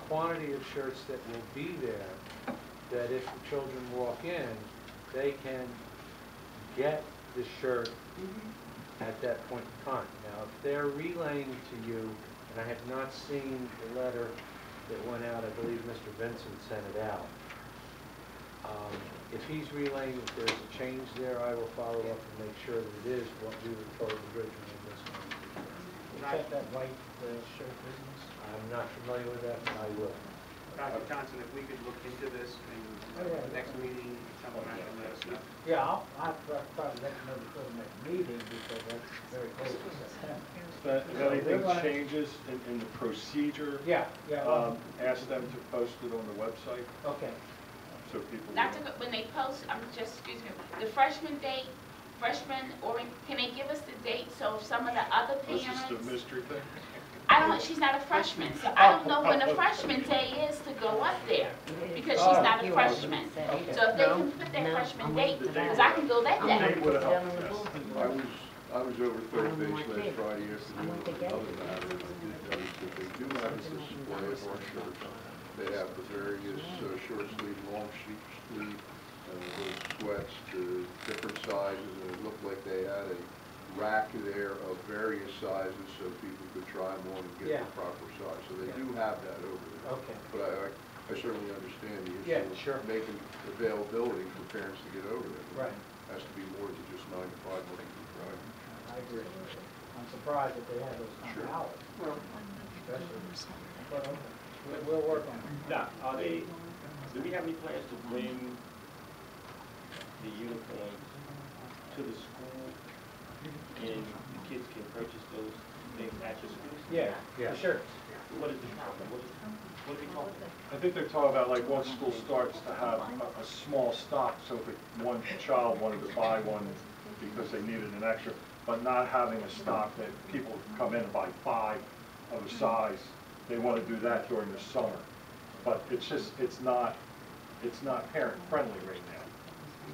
quantity of shirts that will be there, that if the children walk in, they can get the shirt at that point in time. Now, if they're relaying to you, and I have not seen the letter that went out, I believe Mr. Vincent sent it out. If he's relaying that there's a change there, I will follow up and make sure that it is what we were told originally in this one. Is that that white shirt business? I'm not familiar with that, but I will. Dr. Johnson, if we could look into this and the next meeting, someone might let us know. Yeah, I'll try to let you know before the next meeting because that's very close to September. If anything changes in the procedure, Yeah. ask them to post it on the website Okay. so people. When they post, excuse me, the freshman date, can they give us the date so some of the other This parents? is the mystery thing. She's not a freshman, so I don't know when the freshman day is to go up there, because she's not a freshman. So if they can put their freshman date, because I can go that day. I was over third base last Friday afternoon on another matter, and I did notice that they do have a display of our shirts. They have the various short sleeve, long sleeve, those sweats to different sizes, and it looked like they had a rack there of various sizes so people could try them on and get the proper size. So they do have that over there. Okay. But I certainly understand the issue of making availability for parents to get over there. Right. It has to be more than just 9 to 5 Monday through Friday. I agree. I'm surprised that they have those kind of hours. Well, But okay. We'll work on it. Now, do we have any plans to bring the uniforms to the school and the kids can purchase those things at your school? Yeah, for sure. What is the problem? What are we talking about? I think they're talking about like once school starts to have a small stock, so if one child wanted to buy one because they needed an extra, but not having a stock that people come in and buy 5 of a size. They want to do that during the summer, but it's not parent friendly right now.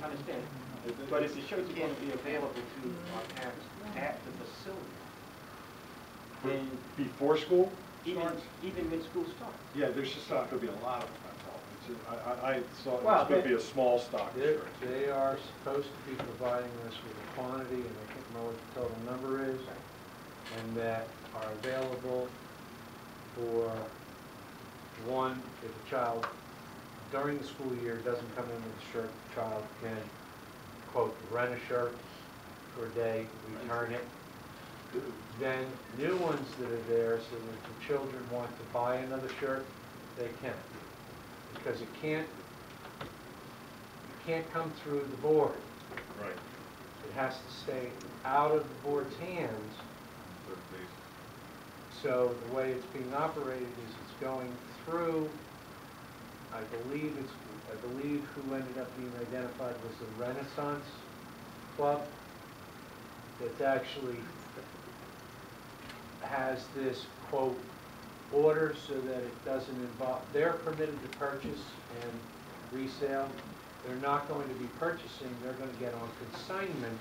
I understand. But if the shirts are going to be available to our parents at the facility, then Before school even starts? when school starts. Yeah, there's just not going to be a lot of them, that's all. I thought Well, it was going to be a small stock of shirts. They are supposed to be providing us with a quantity, and I can't remember what the total number is, and that are available for one, if a child during the school year doesn't come in with a shirt, the child can, quote, rent a shirt for a day, return it. Then new ones that are there, so that if the children want to buy another shirt, they can. Because it can't come through the board. Right. It has to stay out of the board's hands. So the way it's being operated is it's going through, I believe who ended up being identified was the Renaissance Club. That actually has this, quote, order so that it doesn't involve, they're permitted to purchase and resale. They're not going to be purchasing, they're going to get on consignment,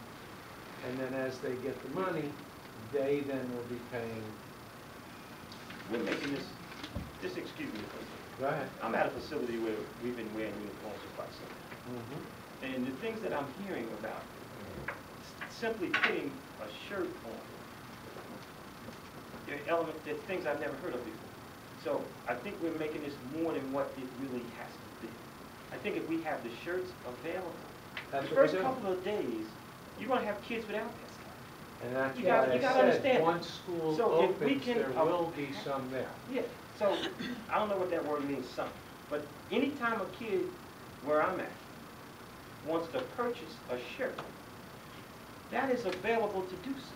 and then as they get the money, they then will be paying. We're making this, just excuse me. Go ahead. I'm at a facility where we've been wearing uniforms for quite some time. And the things that I'm hearing about, simply putting a shirt on, there are things I've never heard of before. So I think we're making this more than what it really has to be. I think if we have the shirts available, the first couple of days, you're going to have kids without that stuff. And that's You why gotta I said, understand. once school So if we opens, can, there will be some there. Yeah, so I don't know what that word means, some. But anytime a kid, where I'm at, wants to purchase a shirt, that is available to do so.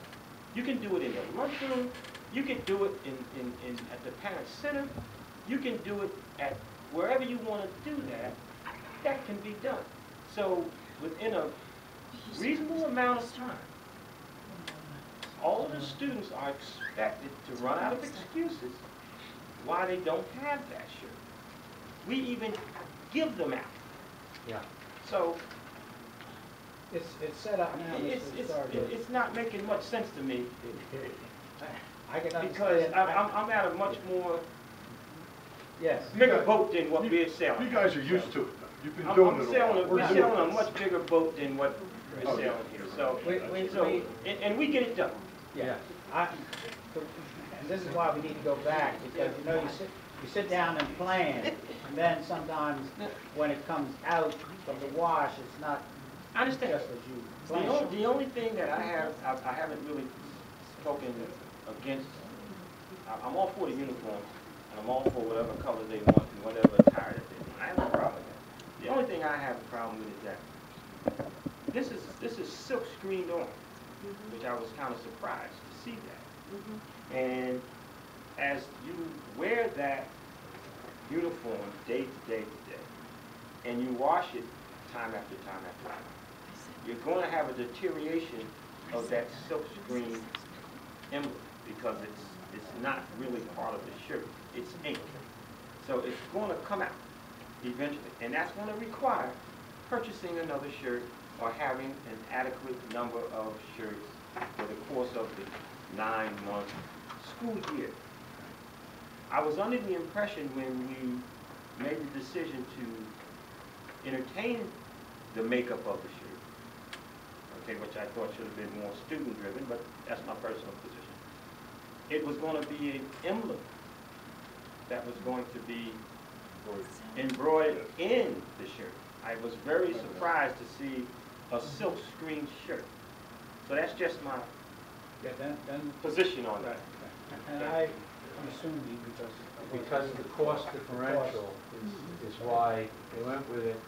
You can do it in your lunchroom. You can do it at the parent center. You can do it at wherever you want to do that. That can be done. So within a reasonable amount of time, all the students are expected to run out of excuses why they don't have that shirt. We even give them out. Yeah. So It's set up now. it's not making much sense to me. I can Because understand. I'm at a much more Yes. bigger boat than what we're selling. You guys are used to it, though. You've been I'm doing it a selling, while. we're selling a much bigger boat than what we're Oh, selling yeah. here, so, We, and we get it done. yeah, and this is why we need to go back, because, you know, you sit down and plan, and then sometimes when it comes out of the wash, it's not I understand. just as you planned. The only thing that I haven't really spoken against, I'm all for the uniforms, and I'm all for whatever colors they want and whatever attire that they want. I have no problem with that. The only thing I have a problem with is that this is silk screened on, which I was kind of surprised to see that. And as you wear that uniform day to day to day, and you wash it time after time after time, you're going to have a deterioration of that silk screen emblem because it's not really part of the shirt. It's ink. So it's going to come out eventually, and that's going to require purchasing another shirt or having an adequate number of shirts for the course of the 9-month school year. I was under the impression when we made the decision to entertain the makeup of the shirt, okay, which I thought should have been more student-driven, but that's my personal position. It was going to be an emblem that was going to be embroidered in the shirt. I was very surprised to see a silk screen shirt. So that's just my Yeah, then, position on that. and I'm assuming Because of the cost differential is why they went with it.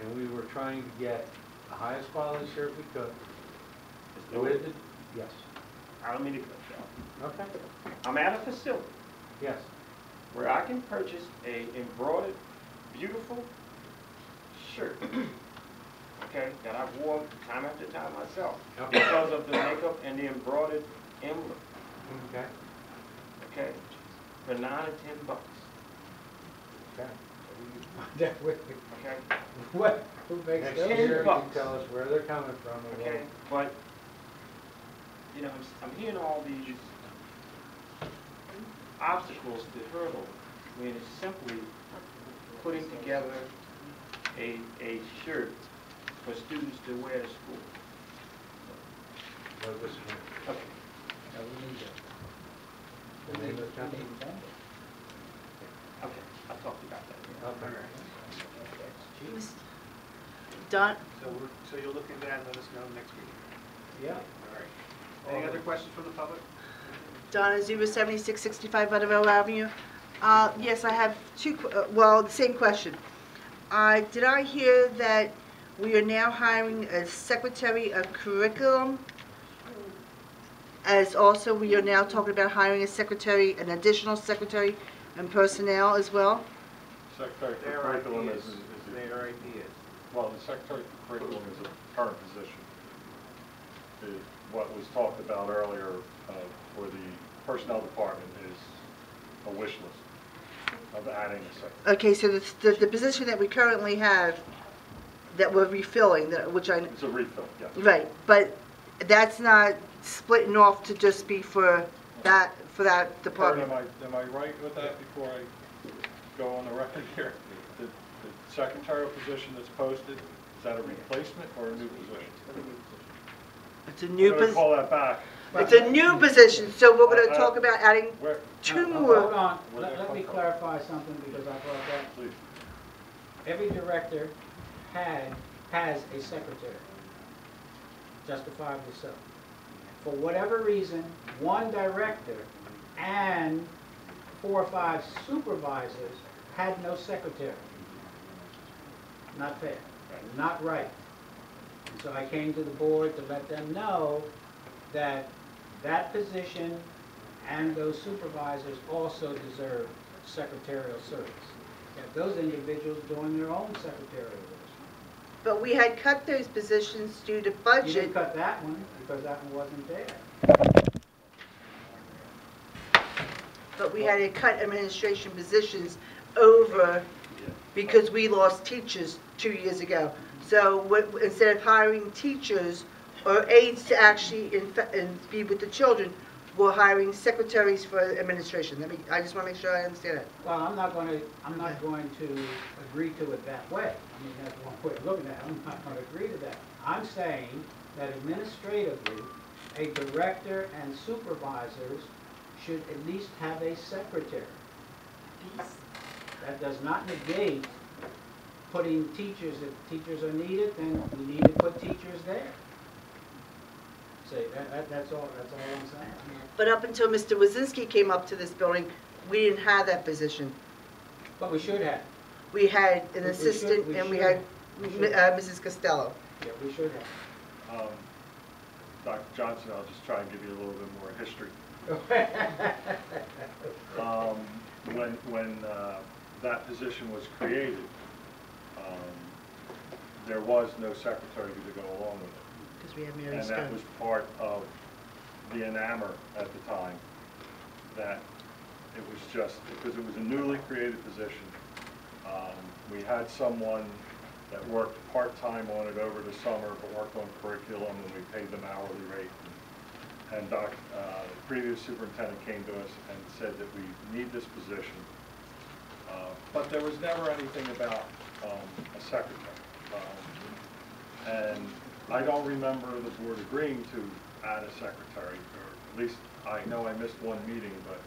And we were trying to get the highest quality shirt we could. With it, yes. I don't mean to cut you off. Okay. I'm at a facility Yes. where I can purchase a embroidered, beautiful shirt, okay, that I've worn time after time myself Okay. because of the makeup and the embroidered emblem, Okay. okay, for $9 or $10, Okay. okay, What, who makes Next those? year, you can $10. tell us where they're coming from. And okay, but, you know, I'm hearing all these obstacles to hurdle when it's simply putting together a shirt for students to wear to school. we'll listen. Okay. No, we need to- The name of the we company? need to send it. Okay, I'll talk to you about that. Okay. Don, So you'll look into that and let us know next meeting. Yeah. All right. Any other questions from the public? Donna Zuba, 7665 Butterville Avenue. Yes, I have the same question. Did I hear that we are now hiring a secretary of curriculum? As also, we are now talking about hiring a secretary, an additional secretary and personnel as well? Secretary for Their curriculum ideas. is, Their ideas. well, the secretary for curriculum is a current position. What was talked about earlier for the personnel department is a wish list of adding a secretary. Okay, so the position that we currently have, that we're refilling, which I, It's a refill, yes. right, but that's not splitting off to just be for that Kurt, department? am I right with that before I go on the record here? The secretarial position that's posted, is that a replacement or a new position? It's a new I'm gonna position. call that back. It's a new position, so we're gonna talk about adding Where, two Hold more. on, Where'd that let come me from? clarify something because I brought that. please? Every director has a secretary, justifiably so. For whatever reason, one director and 4 or 5 supervisors had no secretary. Not fair, not right. And so I came to the board to let them know that that position and those supervisors also deserve secretarial service. That those individuals doing their own secretarial work. But we had cut those positions due to You budget. didn't cut that one because that one wasn't there. But we had to cut administration positions over because we lost teachers 2 years ago. So instead of hiring teachers or aides to actually be with the children, we're hiring secretaries for administration. I just want to make sure I understand it. Well, I'm not going to agree to it that way. I mean, that's one way of looking at it. I'm not going to agree to that. I'm saying that administratively, a director and supervisors should at least have a secretary. That does not negate putting teachers, if teachers are needed, then we need to put teachers there. Say, that's all I'm saying. But up until Mr. Wazinski came up to this building, we didn't have that position. But we should have. We had an We assistant should- and we we had should. Mrs. Costello. Yeah, we should have. Dr. Johnson, I'll just try and give you a little bit more history. When that position was created, there was no secretary to go along with it. Because we had Mary And that Stone. was part of the enamor at the time, that it was just, because it was a newly created position. We had someone that worked part-time on it over the summer, but worked on curriculum, and we paid them hourly rate. And the previous superintendent came to us and said that we need this position. But there was never anything about a secretary. And I don't remember the board agreeing to add a secretary, or at least I know I missed one meeting, but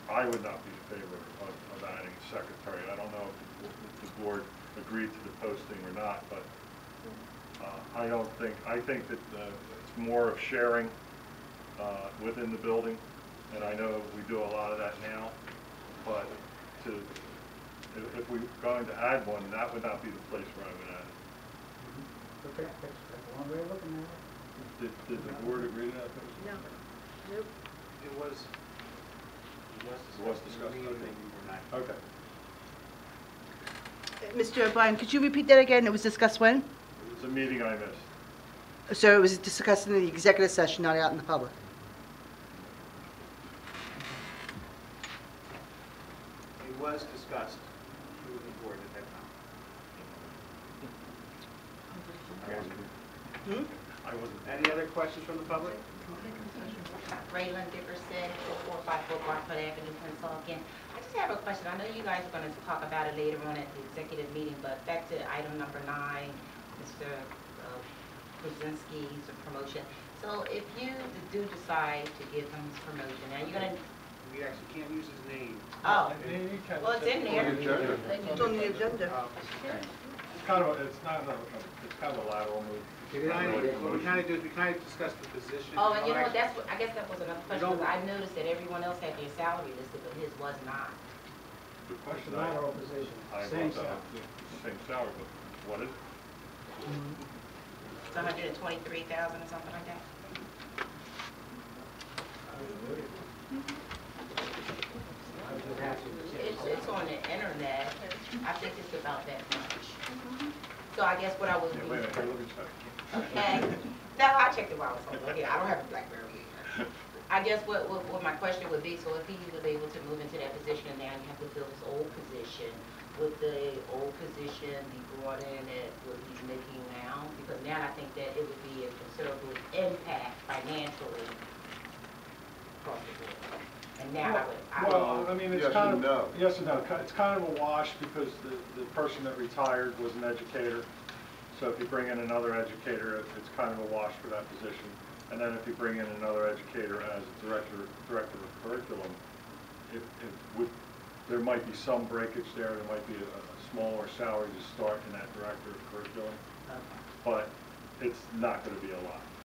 I would not be in favor of adding a secretary. I don't know if the board agreed to the posting or not, but I think that it's more of sharing within the building, and I know we do a lot of that now, but if we're going to add one, that would not be the place where I would add it. Okay, that's one way of looking at it. Did the board agree to that? No. Nope. It was discussed, We okay. were not. Okay. Mr. O'Brien, could you repeat that again? It was discussed when? It was a meeting I missed. So it was discussed in the executive session, not out in the public? It was discussed with the board at that time. I wasn't. Any other questions from the public? Raylan Dickerson, 454 Barfoot Avenue, Pennsauken. I just have a question. I know you guys are going to talk about it later on at the executive meeting, but back to item number 9, Mr. Krasinski's promotion. So if you do decide to give him his promotion, now you're going to... We actually can't use his name. Oh, well, it's in there. It's on the agenda. It's kind of a lateral move. What we kind of do is we kind of discuss the position. Oh, and you know what, I guess that was another question, because I noticed that everyone else had their salary listed, but his was not. Good question. Lateral position, I same brought that salary. up. Same salary, but what is it? It's 123,000 or something like that. It's on the internet. I think it's about that much. So I guess what I was... Yeah, wait a minute, here, let me check. Okay. No, I checked it while I was home. Okay, I don't have a BlackBerry either. I guess what my question would be, so if he was able to move into that position and now you have to fill his old position, would the old position be brought in at what he's making now? Because now I think that it would be a considerable impact financially across the board. And now Well, I mean, it's Yes kind and of, no. yes and no. It's kind of a wash because the person that retired was an educator. So if you bring in another educator, it's kind of a wash for that position. And then if you bring in another educator as a director of curriculum, there might be some breakage there. There might be a smaller salary to start in that director of curriculum. But it's not going to be a lot.